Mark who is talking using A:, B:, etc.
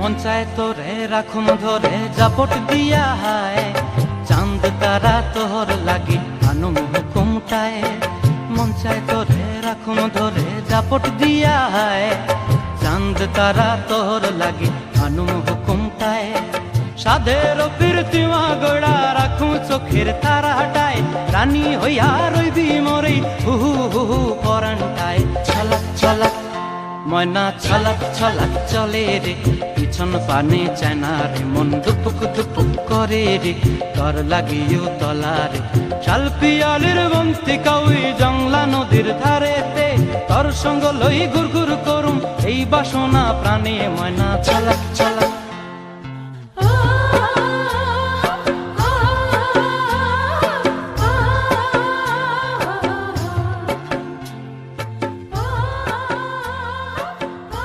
A: মন চায় তোরে রাখুন ধরে জাপট দিয়া হায়, চাঁদ তারা তোর লাগি আনুম হুকুমটায়। মন চায় তোরে রাখুন ধরে জাপট দিয়া হায়, চাঁদ তারা তোর লাগি আনুম হুকুমটায়। সাধের প্রীতিমা গোড়া রাখু চোখের তারা হটায়, রানী হইয়া রইবি মরে হু হু হু হু পরানটায়। ছলাক ছলাক ময়না ছলাক ছলাক চলে রে, পিছন পানে চায়না রে, মন দুপুক দুপুক করে রে, তর লাগিও তলারে। শাল পিয়ালির বন্তি কাউই জংলা নদীর ধারেতে, তর সঙ্গ লই গুড় গুড় করুম এই বাসনা প্রাণে। ময়না ছলাক ছলাক